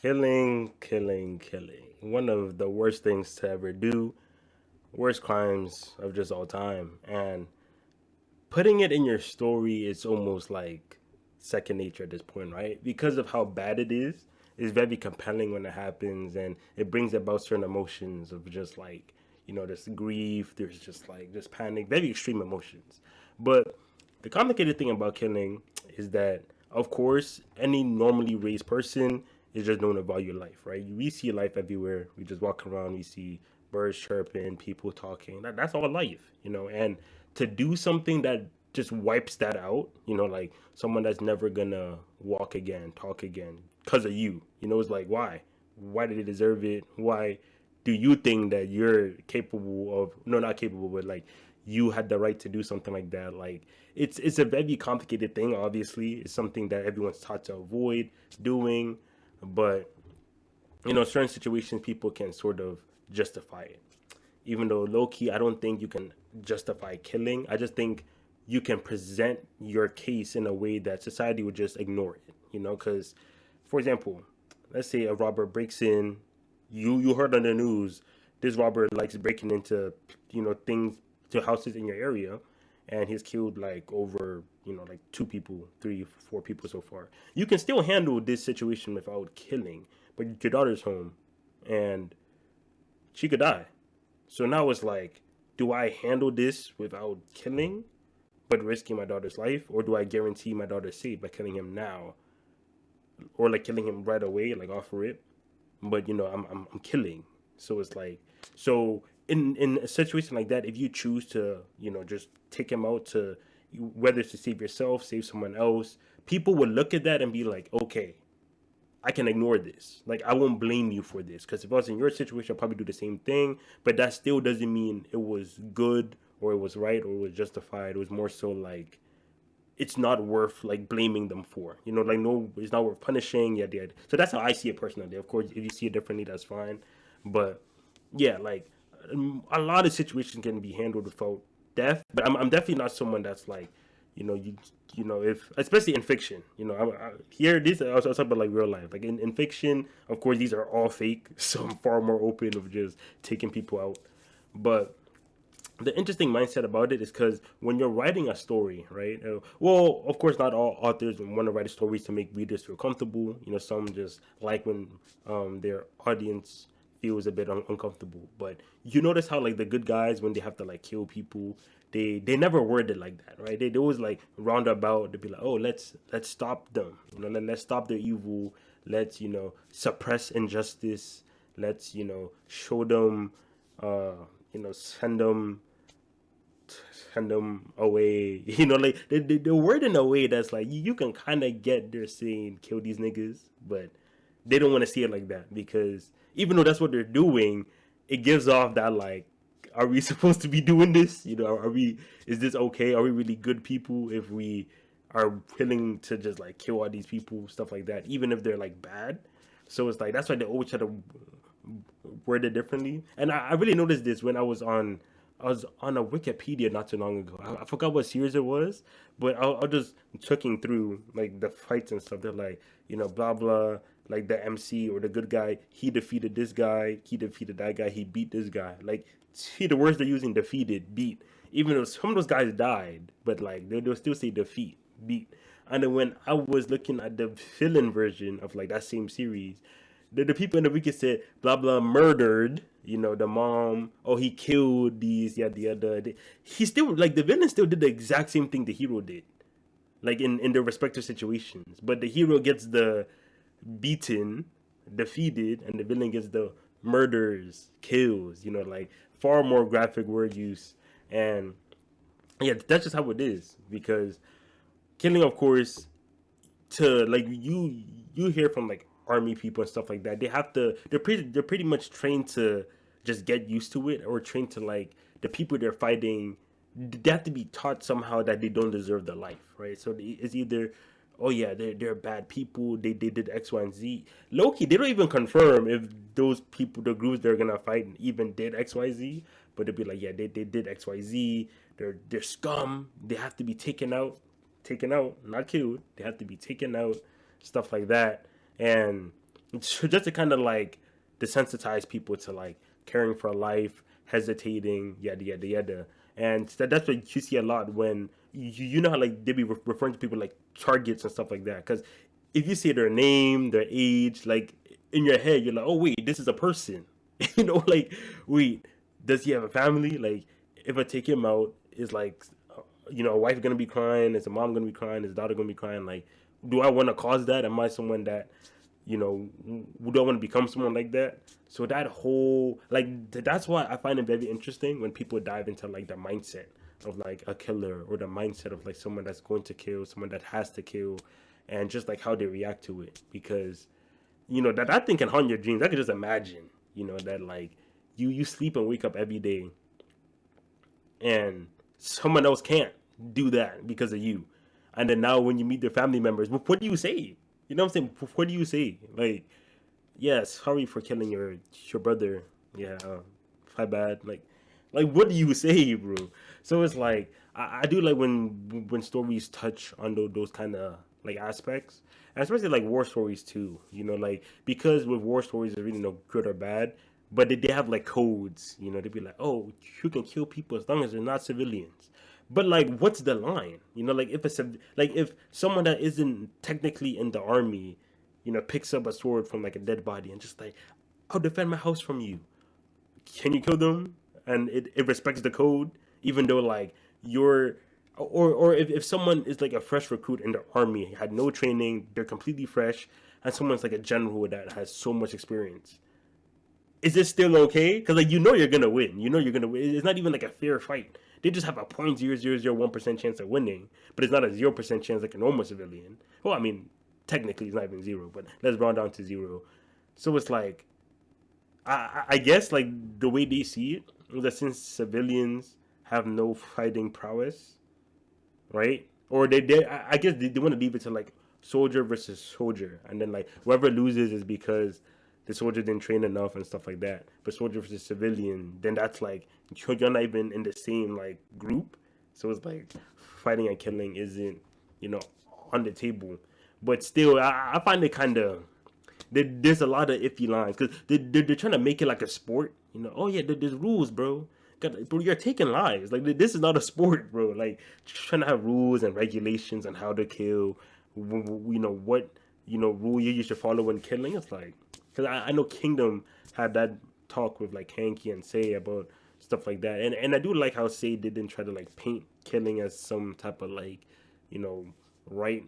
Killing. One of the worst things to ever do. Worst crimes of just all time. And putting it in your story is almost like second nature at this point, right? Because of how bad it is, it's very compelling when it happens, and it brings about certain emotions of just like, there's grief, there's just like just panic, very extreme emotions. But the complicated thing about killing is that, of course, any normally raised person is just known to value life, right? We see life everywhere. We just walk around, we see birds chirping, people talking. That's all life. And to do something that just wipes that out, like someone that's never gonna walk again, talk again, because of you. It's like, why? Why did they deserve it? Why do you think that you're capable of, no, not capable, but like you had the right to do something like that? Like, it's a very complicated thing. Obviously, it's something that everyone's taught to avoid doing, but certain situations people can sort of justify it. Even though low key, I don't think you can justify killing. I just think you can present your case in a way that society would just ignore it. Because, for example, let's say a robber breaks in. You heard on the news this robber likes breaking into things, to houses in your area, and he's killed like over like two people, three, four people so far. You can still handle this situation without killing, but your daughter's home, and she could die. So now it's like, do I handle this without killing, but risking my daughter's life, or do I guarantee my daughter's safe by killing him now, or like killing him right away, like off rip? But I'm killing. So it's like, so in a situation like that, if you choose to just take him out, to whether it's to save yourself, save someone else, people would look at that and be like, okay, I can ignore this. Like, I won't blame you for this, because if I was in your situation, I'd probably do the same thing. But that still doesn't mean it was good, or it was right, or it was justified. It was more so like, it's not worth like blaming them for. Like, no, it's not worth punishing. Yeah, yeah. So that's how I see it personally. Of course, if you see it differently, that's fine. But yeah, like, a lot of situations can be handled without death. But I'm definitely not someone that's like, you know, you if especially in fiction, here this I was talking about like real life. Like in fiction, of course, these are all fake. So I'm far more open of just taking people out. But the interesting mindset about it is because when you're writing a story, right? Well, of course, not all authors want to write stories to make readers feel comfortable. Some just like when their audience feels a bit uncomfortable. But you notice how like the good guys, when they have to like kill people, they never word it like that, right? They always like roundabout. They be like, oh, let's stop them. Let's stop their evil. Let's suppress injustice. Let's show them, send them away. Like they word in a way that's like you can kind of get they're saying kill these niggas, but they don't want to see it like that, because even though that's what they're doing, it gives off that like, are we supposed to be doing this? Are we? Is this okay? Are we really good people if we are willing to just like kill all these people, stuff like that, even if they're like bad? So it's like that's why they always try to word it differently. And I really noticed this when I was on a Wikipedia not too long ago. I forgot what series it was, but I was just checking through like the fights and stuff. They're like, blah blah, like the MC or the good guy, he defeated this guy, he defeated that guy, he beat this guy. Like, see the words they're using: defeated, beat. Even though some of those guys died, but like they'll still say defeat, beat. And then when I was looking at the villain version of like that same series, the people in the wiki said blah blah murdered, the mom. Oh, he killed these, yeah, the other. He still, like, the villain still did the exact same thing the hero did, like in their respective situations. But the hero gets the beaten, defeated, and the villain gets the murders, kills. Like, far more graphic word use. And yeah, that's just how it is, because killing, of course, to like you hear from like army people and stuff like that, they're pretty much trained to just get used to it, or trained to like the people they're fighting, they have to be taught somehow that they don't deserve the life, right? So it's either, oh yeah, they're bad people, they did X, Y, and Z. Loki, they don't even confirm if those people, the groups they're gonna fight, even did X, Y, Z. But they'd be like, yeah, they did X, Y, Z. They're scum, they have to be taken out, not killed. They have to be taken out, stuff like that. And just to kind of like desensitize people to like caring for life, hesitating, yada yada yada. And that's what you see a lot when you know how like they be referring to people like targets and stuff like that. Because if you see their name, their age, like in your head, you're like, oh wait, this is a person. Like wait, does he have a family? Like if I take him out, is like a wife gonna be crying? Is a mom gonna be crying? Is daughter gonna be crying? Like, do I want to cause that? Am I someone that would I want to become someone like that? So that whole like that's why I find it very interesting when people dive into like the mindset of like a killer or the mindset of like someone that's going to kill, someone that has to kill, and just like how they react to it. Because that thing can haunt your dreams. I could just imagine, that like you sleep and wake up every day, and someone else can't do that because of you. And then now when you meet their family members, what do you say? You know what I'm saying? What do you say? Like, yeah, sorry for killing your brother. Yeah, my bad. Like what do you say, bro? So it's like I do like when stories touch on those kind of like aspects, and especially like war stories too. Like because with war stories, there's really no good or bad, but they have like codes. They'd be like, oh, you can kill people as long as they're not civilians. But like, what's the line? Like if someone that isn't technically in the army, picks up a sword from like a dead body and just like, I'll defend my house from you. Can you kill them? And it respects the code, even though like you're, or if someone is like a fresh recruit in the army, had no training, they're completely fresh, and someone's like a general that has so much experience, is it still okay? Because like you're gonna win. You're gonna win. It's not even like a fair fight. They just have a 0.0001% chance of winning, but it's not a 0% chance like a normal civilian. Well, I mean, technically it's not even zero, but let's round down to zero. So it's like I guess like the way they see it is that since civilians have no fighting prowess, right? Or I guess they want to leave it to like soldier versus soldier, and then like whoever loses is because the soldier didn't train enough and stuff like that. But soldier versus civilian, then that's like you're not even in the same like group, so it's like fighting and killing isn't you know on the table. But still, I find it kind of there's a lot of iffy lines because they're trying to make it like a sport. Oh yeah, there's rules, bro. Bro, you're taking lives. Like this is not a sport, bro. Like trying to have rules and regulations on how to kill. What rule you should follow when killing. It's like because I know Kingdom had that talk with like Hanky and Say about stuff like that, and I do like how Say didn't try to like paint killing as some type of like you know right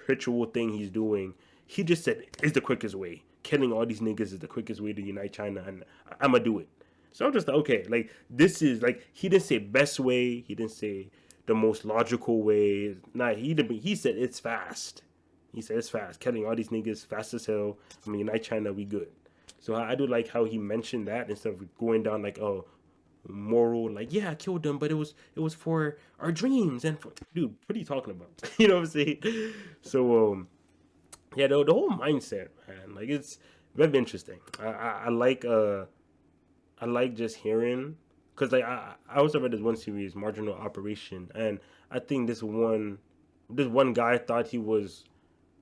ritual thing he's doing. He just said it's the quickest way. Killing all these niggas is the quickest way to unite China, and I'ma do it. So I'm just like, okay, like this is like he didn't say best way, he didn't say the most logical way. Nah, he didn't. He said it's fast. He said it's fast. Killing all these niggas fast as hell. I mean, unite China, we good. So I do like how he mentioned that instead of going down like, oh, moral, like yeah, I killed them, but it was for our dreams and for, dude, what are you talking about? You know what I'm saying? So yeah, the whole mindset, man, like it's very interesting. I like just hearing because like I also read this one series, Marginal Operation, and I think this one guy thought he was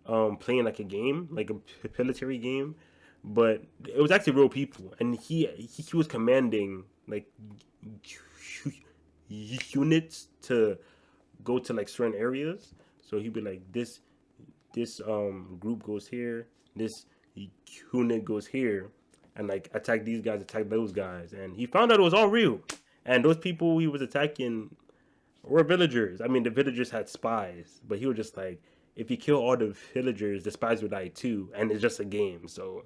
playing like a game, like a military game, but it was actually real people, and he was commanding like units to go to like certain areas. So he'd be like this group goes here, this unit goes here, and like attack these guys, attack those guys, and he found out it was all real. And those people he was attacking were villagers. I mean, the villagers had spies, but he was just like, if you kill all the villagers, the spies would die too, and it's just a game. So,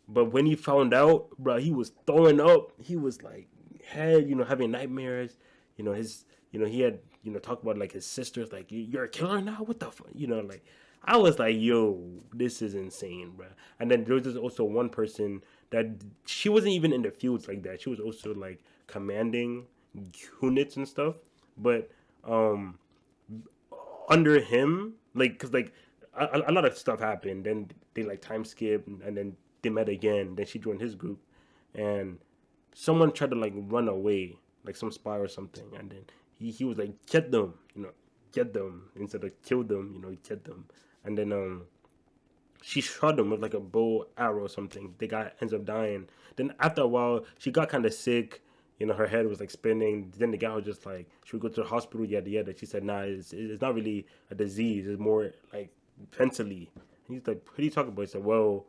but when he found out, bro, he was throwing up. He was like, had having nightmares. His he had talk about like his sisters, like you're a killer now. What the fuck, like. I was like, yo, this is insane, bro. And then there was also one person that she wasn't even in the fields like that. She was also like commanding units and stuff. But under him, like, cause like a lot of stuff happened. Then they like time skip, and then they met again. Then she joined his group, and someone tried to like run away, like some spy or something. And then he was like, get them, get them instead of kill them, get them. And then she shot him with like a bow arrow or something. The guy ends up dying. Then after a while, she got kind of sick. You know, her head was like spinning. Then the guy was just like, "Should we go to the hospital?" Yada yada. She said, "Nah, it's not really a disease. It's more like mentally." And he's like, "What are you talking about?" He said, "Well,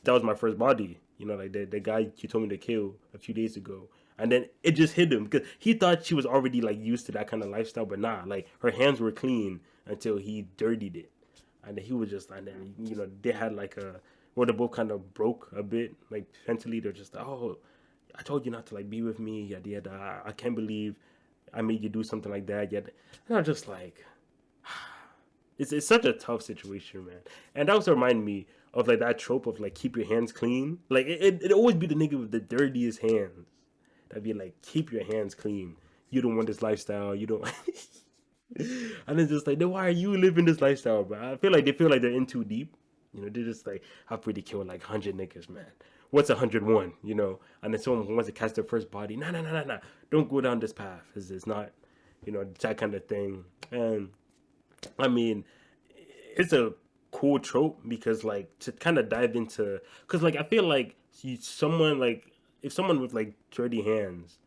that was my first body. You know, like the guy you told me to kill a few days ago." And then it just hit him because he thought she was already like used to that kind of lifestyle, but nah, like her hands were clean until he dirtied it. And then he was just, and then they had like a, well, they both kind of broke a bit, like mentally. They're just like, "Oh, I told you not to like be with me, yada yada. I can't believe I made you do something like that." Yet, and I'm just like, it's such a tough situation, man. And that also remind me of like that trope of like keep your hands clean. Like it always be the nigga with the dirtiest hands. That'd be like, keep your hands clean. You don't want this lifestyle. You don't. And it's just like, then why are you living this lifestyle, bro? I feel like they feel like they're in too deep. They're just like, I've pretty killed like 100 niggas, man. What's 101, And then someone wants to catch their first body. Nah, nah, nah, nah, nah. Don't go down this path. It's not, that kind of thing. And I mean, it's a cool trope because like to kind of dive into, because like I feel like someone like, if someone with like dirty hands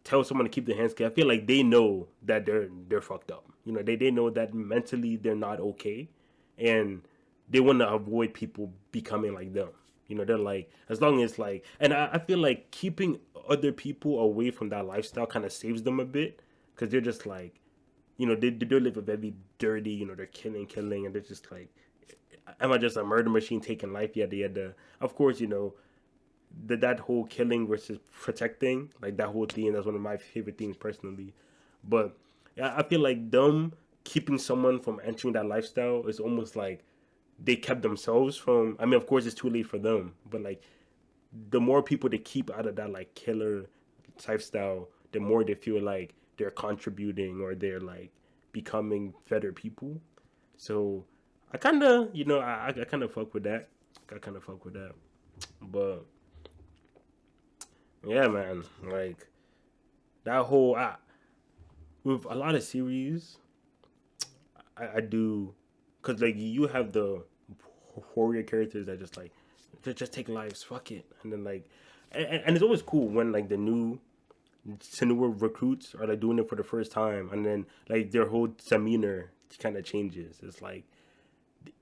tell someone to keep their hands clean, I feel like they know that they're fucked up. They know that mentally they're not okay, and they want to avoid people becoming like them. They're like, as long as like, and I feel like keeping other people away from that lifestyle kind of saves them a bit because they're just like, they live a very dirty, they're killing, and they're just like, am I just a murder machine taking life? Yada yada. Of course, that whole killing versus protecting, like that whole theme, that's one of my favorite themes personally. But yeah, I feel like them keeping someone from entering that lifestyle is almost like they kept themselves from. I mean, of course, it's too late for them, but like the more people they keep out of that like killer lifestyle, the more they feel like they're contributing or they're like becoming better people. So I kind of, I kind of fuck with that. I kind of fuck with that. But yeah, man, like that whole with a lot of series, I do, cause like you have the warrior characters that just like just take lives, fuck it, and then like, and it's always cool when like the newer recruits are like doing it for the first time, and then like their whole demeanor kind of changes. It's like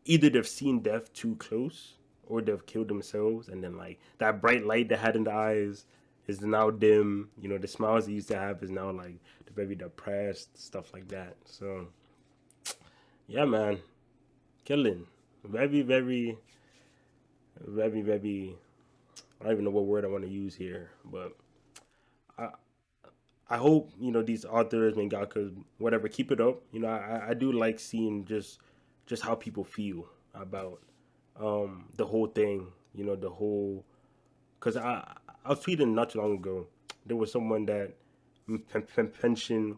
either they've seen death too close or they've killed themselves, and then like that bright light they had in the eyes is now dim. The smiles they used to have is now like they're very depressed, stuff like that. So yeah, man, killing, very, very, very, very. I don't even know what word I want to use here, but I I hope these authors, mangakas, whatever, keep it up. I do like seeing just how people feel about the whole thing. The whole, because I was tweeting not too long ago. There was someone that mentioned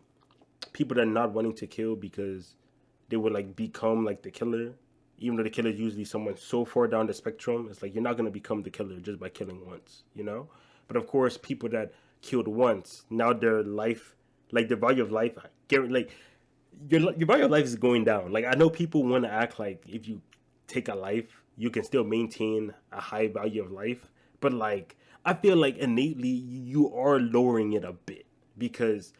people that are not wanting to kill because they would like become like the killer, even though the killer is usually someone so far down the spectrum. It's like you're not gonna become the killer just by killing once. But of course, people that killed once, now their life, like their value of life, get like your value of life is going down. Like I know people want to act like if you take a life, you can still maintain a high value of life, but like I feel like innately you are lowering it a bit because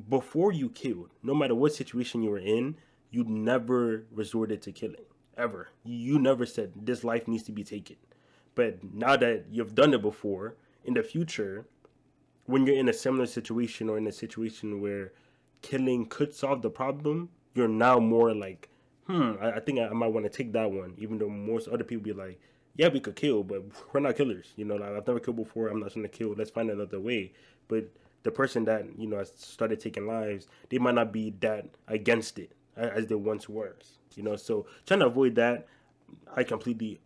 before you killed, no matter what situation you were in, you never resorted to killing ever. You never said this life needs to be taken. But now that you've done it before, in the future, when you're in a similar situation or in a situation where killing could solve the problem, you're now more like, I think I might want to take that one, even though most other people be like, yeah, we could kill, but we're not killers. Like I've never killed before. I'm not going to kill. Let's find another way. But the person that has started taking lives, they might not be that against it as they once were. So trying to avoid that, I completely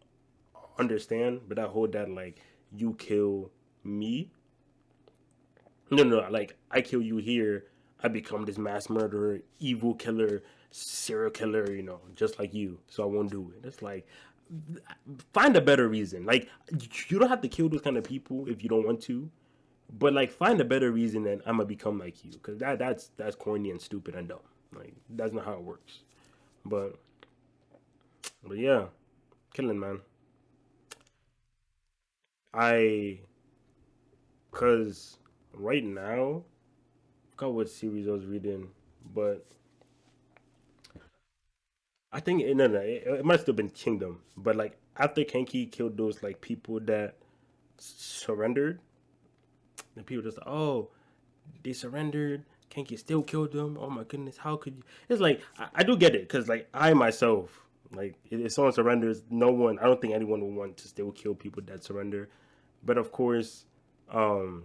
understand. But I hold that like you kill me, no, like I kill you here, I become this mass murderer, evil killer, serial killer, just like you. So I won't do it. It's like find a better reason. Like you don't have to kill those kind of people if you don't want to, but like find a better reason than I'm gonna become like you, because that's corny and stupid and dumb. Like that's not how it works. But but yeah, killing, man. I, cause right now, I forgot what series I was reading, but I think no, no, it might still been Kingdom, but like after Kenki killed those like people that surrendered, and people just like, oh, they surrendered. Kenki still killed them. Oh my goodness, how could you? It's like I do get it because like I myself, like if someone surrenders, no one, I don't think anyone would want to still kill people that surrender. But of course, um,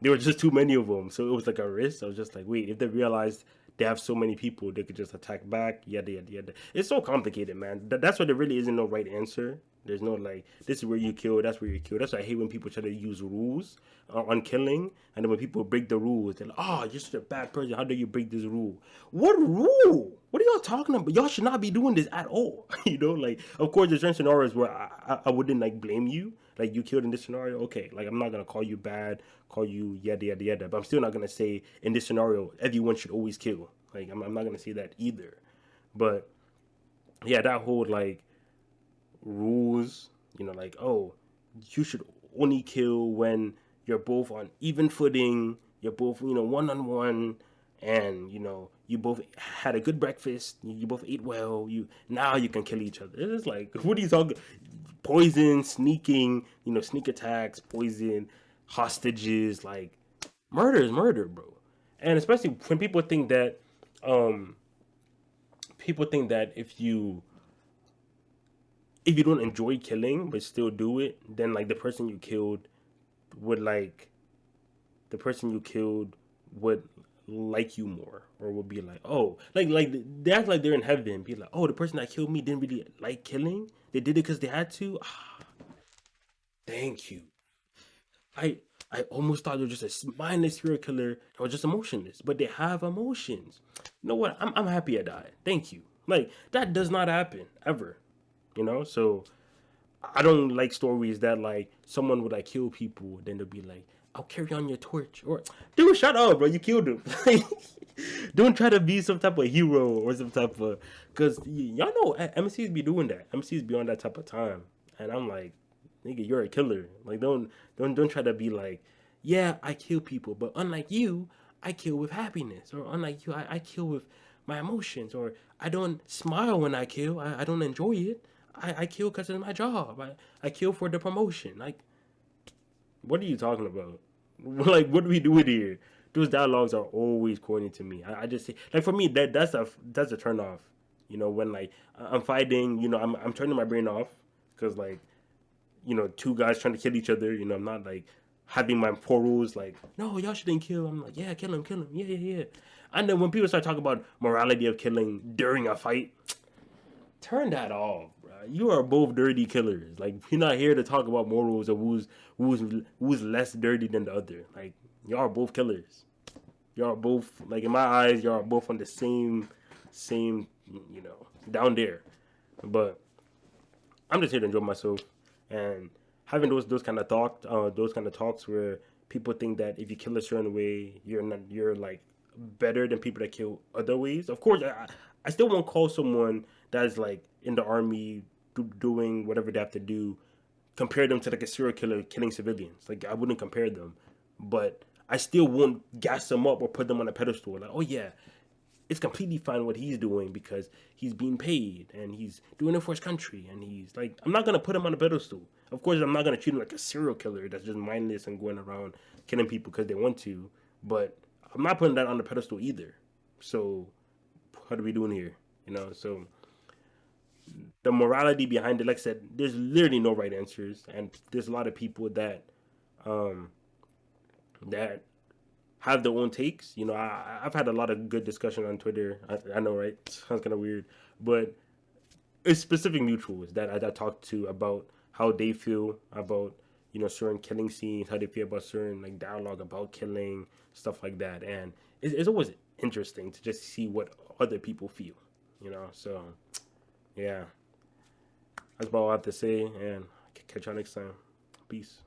there were just too many of them, so it was like a risk. I was just like, wait, if they realized they have so many people, they could just attack back. Yada yada yada. It's so complicated, man. That's why there really isn't no right answer. There's no like, this is where you kill, that's where you kill. That's why I hate when people try to use rules on killing, and then when people break the rules, they're like, oh, you're such a bad person. How do you break this rule? What rule? What are y'all talking about? Y'all should not be doing this at all. You know, like, of course, there's certain scenarios where I wouldn't like blame you. Like, you killed in this scenario, okay. Like, I'm not gonna call you bad, call you yada yada yada. But I'm still not gonna say in this scenario everyone should always kill. Like, I'm not gonna say that either. But yeah, that whole like rules, you know, like, oh, you should only kill when you're both on even footing, you're both, you know, one on one, and you know, you both had a good breakfast, you both ate well, you now you can kill each other. It's like, what are you talking? Poison, sneaking, you know, sneak attacks, poison, hostages, like murder is murder, bro. And especially when um people think that if you don't enjoy killing but still do it, then like would like the person you killed would like you more, or would be like, oh, like they act like they're in heaven, be like, oh, the person that killed me didn't really like killing, they did it because they had to. Ah, thank you. I I almost thought they were just a mindless serial killer or just emotionless, but they have emotions. You know what? I'm happy I died. Thank you. Like that does not happen ever. You know, so I don't like stories that like someone would like kill people, then they'll be like, "I'll carry on your torch," or "Dude, shut up, bro, you killed him." Don't try to be some type of hero or some type of, because y'all know MCs be doing that. MCs be on that type of time, and I'm like, nigga, you're a killer. Like, don't try to be like, yeah, I kill people, but unlike you, I kill with happiness, or unlike you, I kill with my emotions, or I don't smile when I kill. I don't enjoy it. I kill because it's my job. I kill for the promotion. Like, what are you talking about? Like, what do we do here? Those dialogues are always corny to me. I just say, like, for me, that's a turn off. You know, when like I'm fighting, you know, I'm turning my brain off because like, you know, two guys trying to kill each other. You know, I'm not like having my four rules like, no, y'all shouldn't kill. I'm like, yeah, kill him, yeah, yeah, yeah. And then when people start talking about morality of killing during a fight, turn that off, bro. You are both dirty killers. Like, we're not here to talk about morals or who's less dirty than the other. Like, y'all are both killers. Y'all are both, like, in my eyes, y'all are both on the same, you know, down there. But I'm just here to enjoy myself, and having those kind of talks where people think that if you kill a certain way, you're like better than people that kill other ways. Of course, I still won't call someone that's like in the army doing whatever they have to do, compare them to like a serial killer killing civilians. Like, I wouldn't compare them, but I still won't gas them up or put them on a pedestal. Like, oh yeah, it's completely fine what he's doing because he's being paid and he's doing it for his country, and he's like, I'm not gonna put him on a pedestal. Of course, I'm not gonna treat him like a serial killer that's just mindless and going around killing people because they want to. But I'm not putting that on the pedestal either. So what are we doing here? You know. So the morality behind it, like I said, there's literally no right answers, and there's a lot of people um that have their own takes. You know, I've had a lot of good discussion on Twitter. I know, right? Sounds kind of weird, but it's specific mutuals that I talk to about how they feel about, you know, certain killing scenes, how they feel about certain like dialogue about killing, stuff like that, and it's always interesting to just see what other people feel. You know, so yeah, that's about all I have to say, and catch y'all next time. Peace.